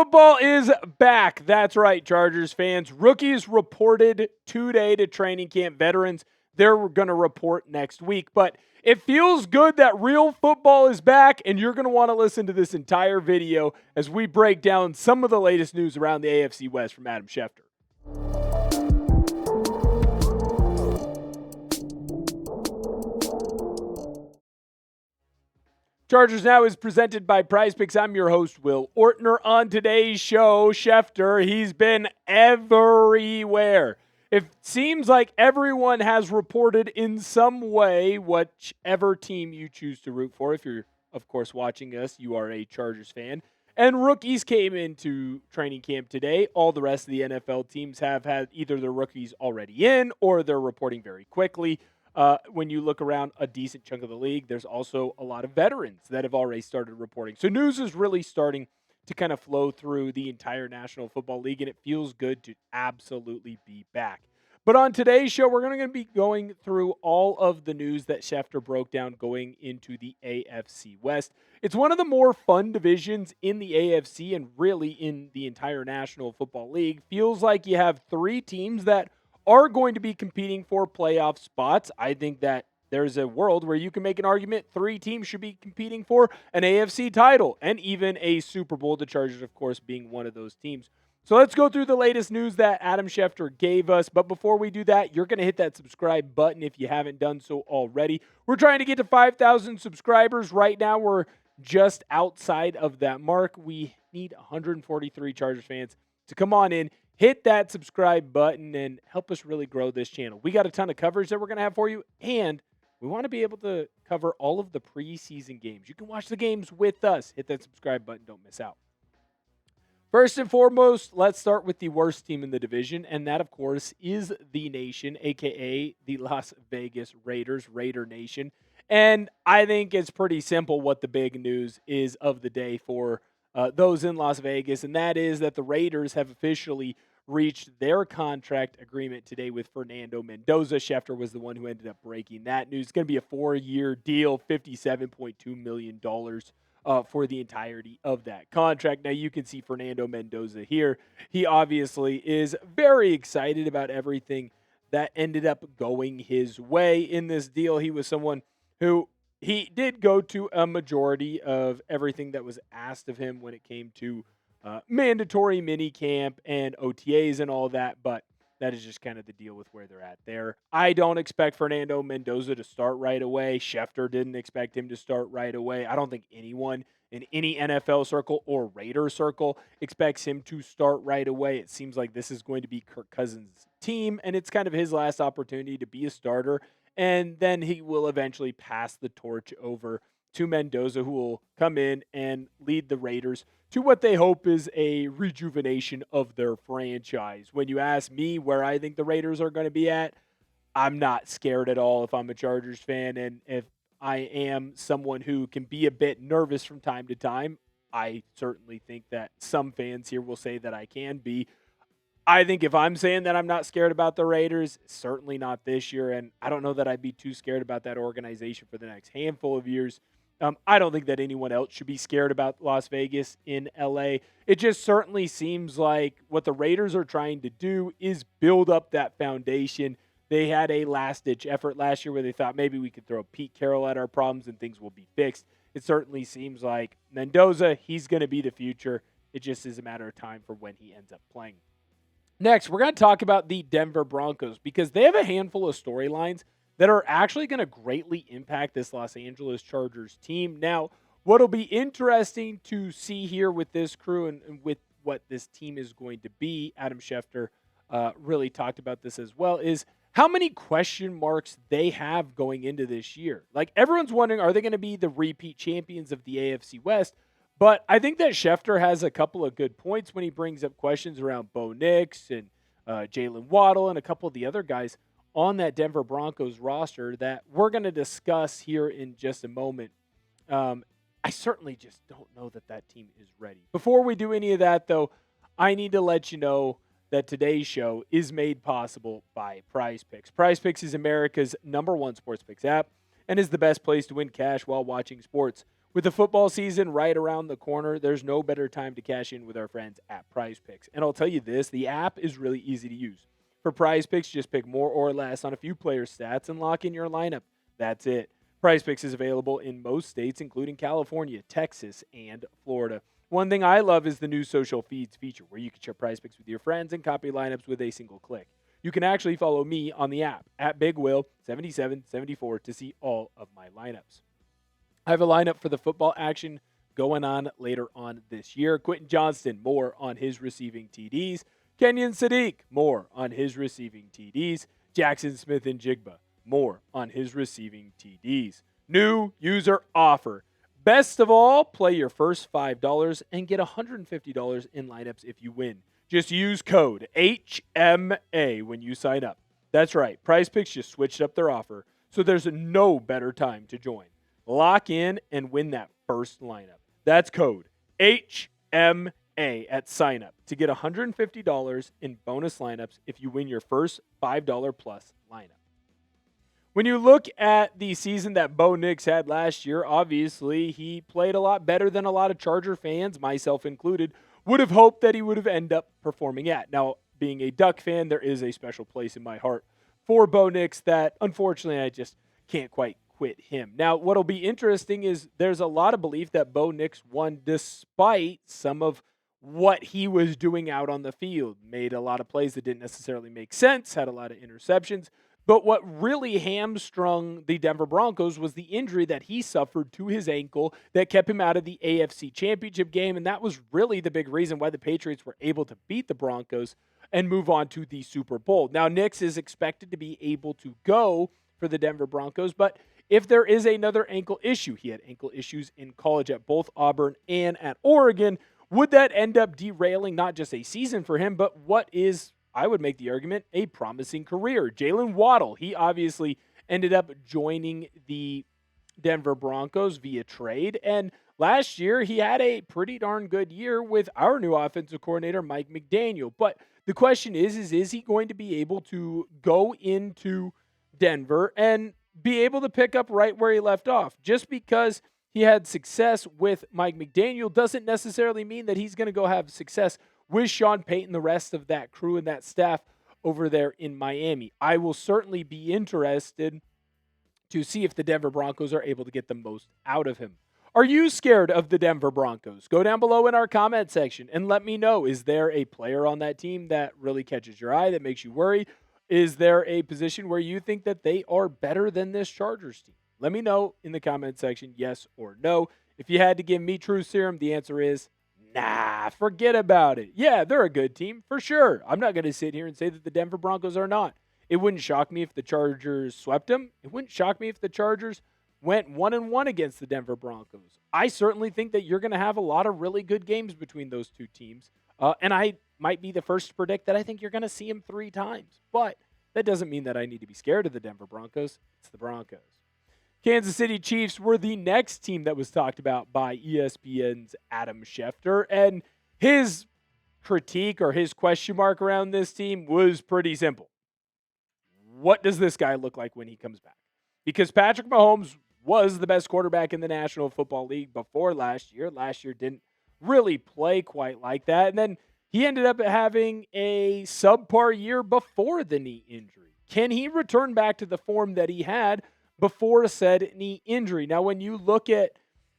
Football is back. That's right, Chargers fans. Rookies reported today to training camp. Veterans, they're going to report next week. But it feels good that real football is back, and you're going to want to listen to this entire video as we break down some of the latest news around the AFC West from Adam Schefter. Chargers Now is presented by Prize Picks. I'm your host, Will Ortner. On today's show, Schefter, he's been everywhere. It seems like everyone has reported in some way, whichever team you choose to root for. If you're, of course, watching us, you are a Chargers fan. And rookies came into training camp today. All the rest of the NFL teams have had either their rookies already in or they're reporting very quickly. When you look around a decent chunk of the league, there's also a lot of veterans that have already started reporting. So news is really starting to kind of flow through the entire National Football League, and it feels good to absolutely be back. But on today's show, we're going to be going through all of the news that Schefter broke down going into the AFC West. It's one of the more fun divisions in the AFC and really in the entire National Football League. Feels like you have three teams that are going to be competing for playoff spots. I think that there's a world where you can make an argument three teams should be competing for an AFC title and even a Super Bowl, the Chargers, of course, being one of those teams. So let's go through the latest news that Adam Schefter gave us. But before we do that, you're going to hit that subscribe button if you haven't done so already. We're trying to get to 5,000 subscribers. Right now, we're just outside of that mark. We need 143 Chargers fans to come on in, hit that subscribe button, and help us really grow this channel. We got a ton of coverage that we're going to have for you, and we want to be able to cover all of the preseason games. You can watch the games with us. Hit that subscribe button. Don't miss out. First and foremost, let's start with the worst team in the division, and that, of course, is the Nation, a.k.a. the Las Vegas Raiders, Raider Nation. And I think it's pretty simple what the big news is of the day for those in Las Vegas, and that is that the Raiders have officially reached their contract agreement today with Fernando Mendoza. Schefter was the one who ended up breaking that news. It's going to be a 4-year deal, $57.2 million for the entirety of that contract. Now, you can see Fernando Mendoza here. He obviously is very excited about everything that ended up going his way in this deal. He was someone who he did go to a majority of everything that was asked of him when it came to mandatory mini camp and OTAs and all that, but that is just kind of the deal with where they're at there. I don't expect Fernando Mendoza to start right away. Schefter didn't expect him to start right away. I don't think anyone in any NFL circle or Raider circle expects him to start right away. It seems like this is going to be Kirk Cousins' team, and it's kind of his last opportunity to be a starter, and then he will eventually pass the torch over to Mendoza, who will come in and lead the Raiders to what they hope is a rejuvenation of their franchise. When you ask me where I think the Raiders are going to be at, I'm not scared at all if I'm a Chargers fan. And if I am someone who can be a bit nervous from time to time, I certainly think that some fans here will say that I can be. I think if I'm saying that I'm not scared about the Raiders, certainly not this year. And I don't know that I'd be too scared about that organization for the next handful of years. I don't think that anyone else should be scared about Las Vegas in LA. It just certainly seems like what the Raiders are trying to do is build up that foundation. They had a last-ditch effort last year where they thought maybe we could throw Pete Carroll at our problems and things will be fixed. It certainly seems like Mendoza, he's going to be the future. It just is a matter of time for when he ends up playing. Next, we're going to talk about the Denver Broncos because they have a handful of storylines that are actually going to greatly impact this Los Angeles Chargers team. Now, what'll be interesting to see here with this crew and with what this team is going to be, Adam Schefter really talked about this as well, is how many question marks they have going into this year. Like, everyone's wondering, are they going to be the repeat champions of the AFC West? But I think that Schefter has a couple of good points when he brings up questions around Bo Nix and Jalen Waddle and a couple of the other guys on that Denver Broncos roster that we're going to discuss here in just a moment. I certainly just don't know that that team is ready. Before we do any of that, though, I need to let you know that today's show is made possible by Prize Picks. Prize Picks is America's #1 sports picks app and is the best place to win cash while watching sports. With the football season right around the corner, there's no better time to cash in with our friends at Prize Picks. And I'll tell you this, the app is really easy to use. For Prize Picks, just pick more or less on a few player stats and lock in your lineup. That's it. Prize Picks is available in most states, including California, Texas, and Florida. One thing I love is the new social feeds feature, where you can share Prize Picks with your friends and copy lineups with a single click. You can actually follow me on the app at BigWill7774 to see all of my lineups. I have a lineup for the football action going on later on this year. Quentin Johnston, more on his receiving TDs. Kenyon Sadiq, more on his receiving TDs. Jackson Smith and Jigba, more on his receiving TDs. New user offer. Best of all, play your first $5 and get $150 in lineups if you win. Just use code HMA when you sign up. That's right, Prize Picks just switched up their offer, so there's no better time to join. Lock in and win that first lineup. That's code HMA at sign up to get $150 in bonus lineups if you win your first $5 plus lineup. When you look at the season that Bo Nix had last year, obviously he played a lot better than a lot of Charger fans, myself included, would have hoped that he would have ended up performing at. Now, being a Duck fan, there is a special place in my heart for Bo Nix that unfortunately I just can't quite quit him. Now, what'll be interesting is there's a lot of belief that Bo Nix won despite some of what he was doing out on the field. Made a lot of plays that didn't necessarily make sense, had a lot of interceptions. But what really hamstrung the Denver Broncos was the injury that he suffered to his ankle that kept him out of the AFC Championship game. And that was really the big reason why the Patriots were able to beat the Broncos and move on to the Super Bowl. Now, Nix is expected to be able to go for the Denver Broncos, but if there is another ankle issue, he had ankle issues in college at both Auburn and at Oregon, would that end up derailing not just a season for him, but what is, I would make the argument, a promising career? Jalen Waddle, he obviously ended up joining the Denver Broncos via trade, and last year he had a pretty darn good year with our new offensive coordinator, Mike McDaniel. But the question is he going to be able to go into Denver and be able to pick up right where he left off? Just because he had success with Mike McDaniel doesn't necessarily mean that he's going to go have success with Sean Payton, the rest of that crew and that staff over there in Miami. I will certainly be interested to see if the Denver Broncos are able to get the most out of him. Are you scared of the Denver Broncos? Go down below in our comment section and let me know. Is there a player on that team that really catches your eye, that makes you worry? Is there a position where you think that they are better than this Chargers team? Let me know in the comment section, yes or no. If you had to give me true serum, the answer is nah, forget about it. Yeah, they're a good team, for sure. I'm not going to sit here and say that the Denver Broncos are not. It wouldn't shock me if the Chargers swept them. It wouldn't shock me if the Chargers went 1-1 against the Denver Broncos. I certainly think that you're going to have a lot of really good games between those two teams. And I might be the first to predict that I think you're going to see them 3 times. But that doesn't mean that I need to be scared of the Denver Broncos. It's the Broncos. Kansas City Chiefs were the next team that was talked about by ESPN's Adam Schefter. And his critique or his question mark around this team was pretty simple. What does this guy look like when he comes back? Because Patrick Mahomes was the best quarterback in the National Football League before last year. Last year didn't really play quite like that. And then he ended up having a subpar year before the knee injury. Can he return back to the form that he had before said knee injury? Now, when you look at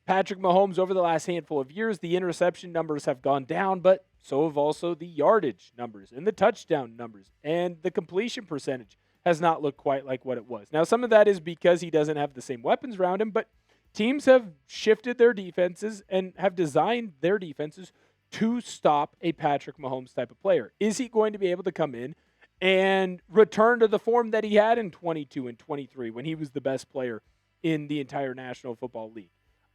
Patrick Mahomes over the last handful of years, the interception numbers have gone down, but so have also the yardage numbers and the touchdown numbers, and the completion percentage has not looked quite like what it was. Now, some of that is because he doesn't have the same weapons around him, but teams have shifted their defenses and have designed their defenses to stop a Patrick Mahomes type of player. Is he going to be able to come in and return to the form that he had in 22 and 23 when he was the best player in the entire National Football League?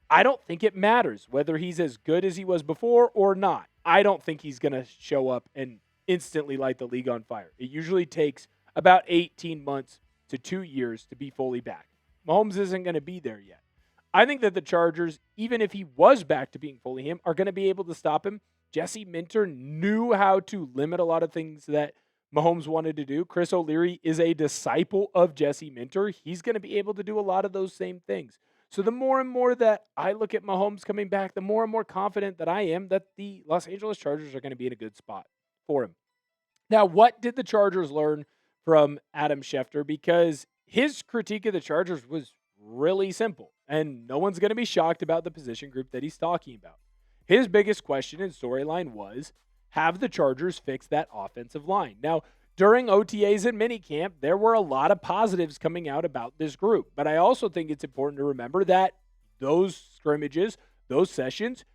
I don't think it matters whether he's as good as he was before or not. I don't think he's going to show up and instantly light the league on fire. It usually takes about 18 months to 2 years to be fully back. Mahomes isn't going to be there yet. I think that the Chargers, even if he was back to being fully him, are going to be able to stop him. Jesse Minter knew how to limit a lot of things that Mahomes wanted to do. Chris O'Leary is a disciple of Jesse Minter. He's going to be able to do a lot of those same things. So the more and more that I look at Mahomes coming back, the more and more confident that I am that the Los Angeles Chargers are going to be in a good spot for him. Now, what did the Chargers learn from Adam Schefter? Because his critique of the Chargers was really simple, and no one's going to be shocked about the position group that he's talking about. His biggest question and storyline was, have the Chargers fixed that offensive line? Now, during OTAs and minicamp, there were a lot of positives coming out about this group, but I also think it's important to remember that those scrimmages, those sessions,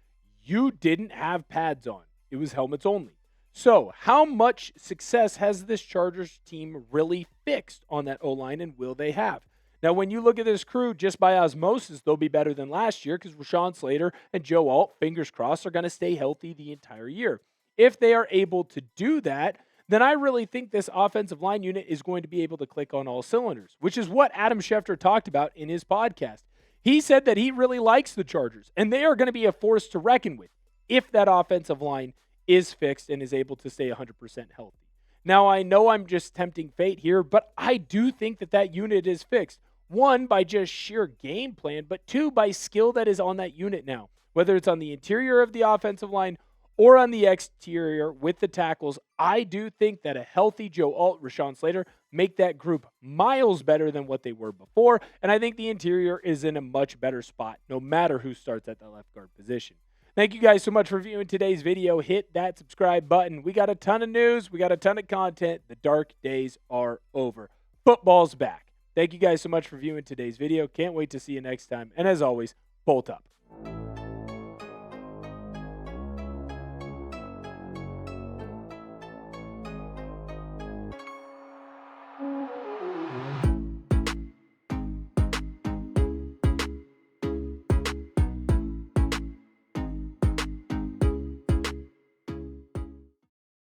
you didn't have pads on. It was helmets only. So, how much success has this Chargers team really fixed on that O-line, and will they have? Now, when you look at this crew, just by osmosis, they'll be better than last year because Rashawn Slater and Joe Alt, fingers crossed, are going to stay healthy the entire year. If they are able to do that, then I really think this offensive line unit is going to be able to click on all cylinders, which is what Adam Schefter talked about in his podcast. He said that he really likes the Chargers, and they are going to be a force to reckon with if that offensive line is fixed and is able to stay 100% healthy. Now, I know I'm just tempting fate here, but I do think that that unit is fixed. One, by just sheer game plan, but two, by skill that is on that unit now. Whether it's on the interior of the offensive line or on the exterior with the tackles, I do think that a healthy Joe Alt, Rashawn Slater, make that group miles better than what they were before, and I think the interior is in a much better spot, no matter who starts at the left guard position. Thank you guys so much for viewing today's video. Hit that subscribe button. We got a ton of news. We got a ton of content. The dark days are over. Football's back. Thank you guys so much for viewing today's video. Can't wait to see you next time. And as always, bolt up.